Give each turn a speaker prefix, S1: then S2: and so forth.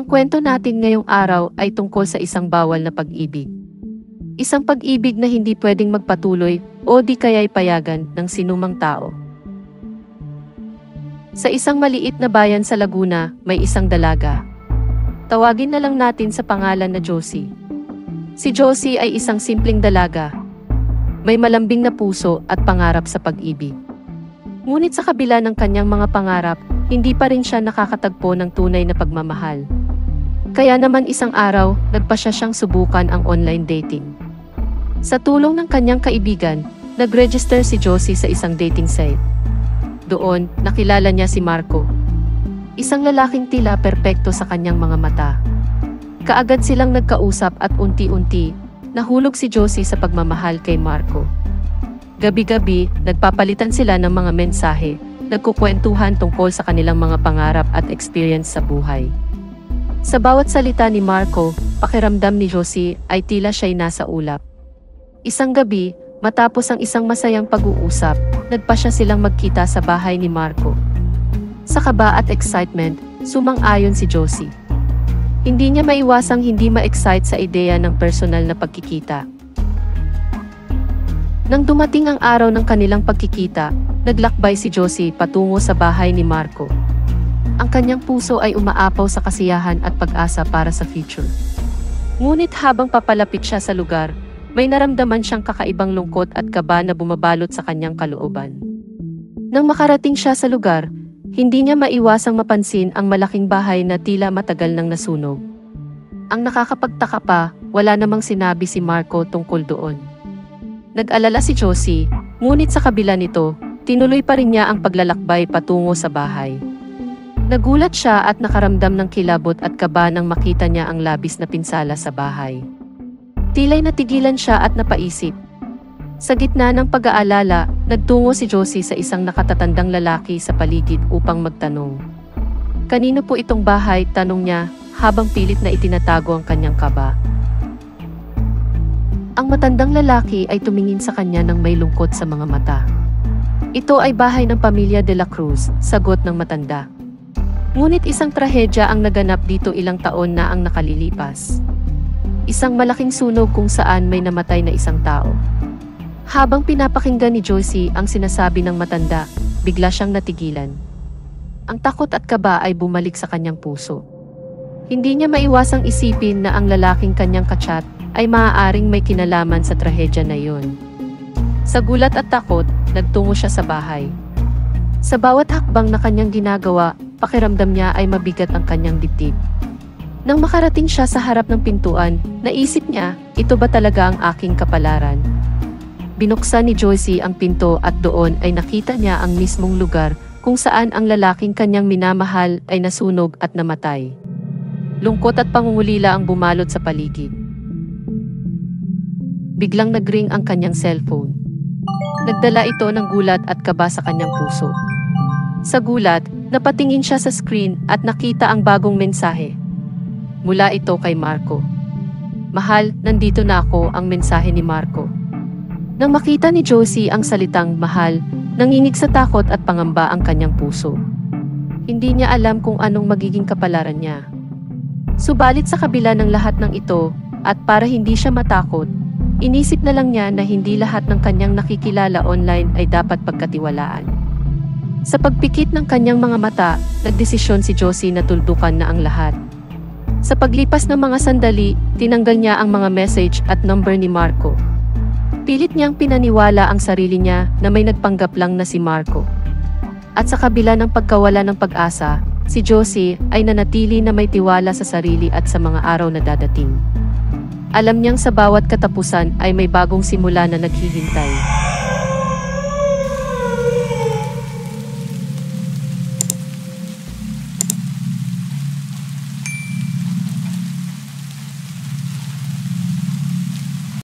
S1: Ang kwento natin ngayong araw ay tungkol sa isang bawal na pag-ibig. Isang pag-ibig na hindi pwedeng magpatuloy o di kaya'y payagan ng sinumang tao. Sa isang maliit na bayan sa Laguna, may isang dalaga. Tawagin na lang natin sa pangalan na Josie. Si Josie ay isang simpleng dalaga. May malambing na puso at pangarap sa pag-ibig. Ngunit sa kabila ng kanyang mga pangarap, hindi pa rin siya nakakatagpo ng tunay na pagmamahal. Kaya naman isang araw, nagpasya siyang subukan ang online dating. Sa tulong ng kanyang kaibigan, nag-register si Josie sa isang dating site. Doon, nakilala niya si Marco. Isang lalaking tila perpekto sa kanyang mga mata. Kaagad silang nagkausap at unti-unti, nahulog si Josie sa pagmamahal kay Marco. Gabi-gabi, nagpapalitan sila ng mga mensahe, nagkukwentuhan tungkol sa kanilang mga pangarap at experience sa buhay. Sa bawat salita ni Marco, pakiramdam ni Josie ay tila siya'y nasa ulap. Isang gabi, matapos ang isang masayang pag-uusap, nagpasya silang magkita sa bahay ni Marco. Sa kaba at excitement, sumang-ayon si Josie. Hindi niya maiwasang hindi ma-excite sa ideya ng personal na pagkikita. Nang dumating ang araw ng kanilang pagkikita, naglakbay si Josie patungo sa bahay ni Marco. Ang kanyang puso ay umaapaw sa kasiyahan at pag-asa para sa future. Ngunit habang papalapit siya sa lugar, may naramdaman siyang kakaibang lungkot at kaba na bumabalot sa kanyang kalooban. Nang makarating siya sa lugar, hindi niya maiwasang mapansin ang malaking bahay na tila matagal nang nasunog. Ang nakakapagtaka pa, wala namang sinabi si Marco tungkol doon. Nag-alala si Josie, ngunit sa kabila nito, tinuloy pa rin niya ang paglalakbay patungo sa bahay. Nagulat siya at nakaramdam ng kilabot at kaba nang makita niya ang labis na pinsala sa bahay. Tila'y natigilan siya at napaisip. Sa gitna ng pag-aalala, nagtungo si Josie sa isang nakatatandang lalaki sa paligid upang magtanong. Kanino po itong bahay? Tanong niya, habang pilit na itinatago ang kanyang kaba. Ang matandang lalaki ay tumingin sa kanya ng may lungkot sa mga mata. Ito ay bahay ng pamilya de la Cruz, sagot ng matanda. Ngunit isang trahedya ang naganap dito ilang taon na ang nakalilipas. Isang malaking sunog kung saan may namatay na isang tao. Habang pinapakinggan ni Josie ang sinasabi ng matanda, bigla siyang natigilan. Ang takot at kaba ay bumalik sa kanyang puso. Hindi niya maiwasang isipin na ang lalaking kanyang kachat ay maaaring may kinalaman sa trahedya na iyon. Sa gulat at takot, nagtungo siya sa bahay. Sa bawat hakbang na kanyang ginagawa, pakiramdam niya ay mabigat ang kanyang dibdib. Nang makarating siya sa harap ng pintuan, naisip niya, ito ba talaga ang aking kapalaran? Binuksan ni Josie ang pinto at doon ay nakita niya ang mismong lugar kung saan ang lalaking kanyang minamahal ay nasunog at namatay. Lungkot at pangungulila ang bumalot sa paligid. Biglang nagring ang kanyang cellphone. Nagdala ito ng gulat at kaba sa kanyang puso. Sa gulat, napatingin siya sa screen at nakita ang bagong mensahe. Mula ito kay Marco. Mahal, nandito na ako, ang mensahe ni Marco. Nang makita ni Josie ang salitang mahal, nanginig sa takot at pangamba ang kanyang puso. Hindi niya alam kung anong magiging kapalaran niya. Subalit sa kabila ng lahat ng ito, at para hindi siya matakot, inisip na lang niya na hindi lahat ng kanyang nakikilala online ay dapat pagkatiwalaan. Sa pagpikit ng kanyang mga mata, nagdesisyon si Josie na tuldukan na ang lahat. Sa paglipas ng mga sandali, tinanggal niya ang mga message at number ni Marco. Pilit niyang pinaniwala ang sarili niya na may nagpanggap lang na si Marco. At sa kabila ng pagkawala ng pag-asa, si Josie ay nanatili na may tiwala sa sarili at sa mga araw na dadating. Alam niyang sa bawat katapusan ay may bagong simula na naghihintay.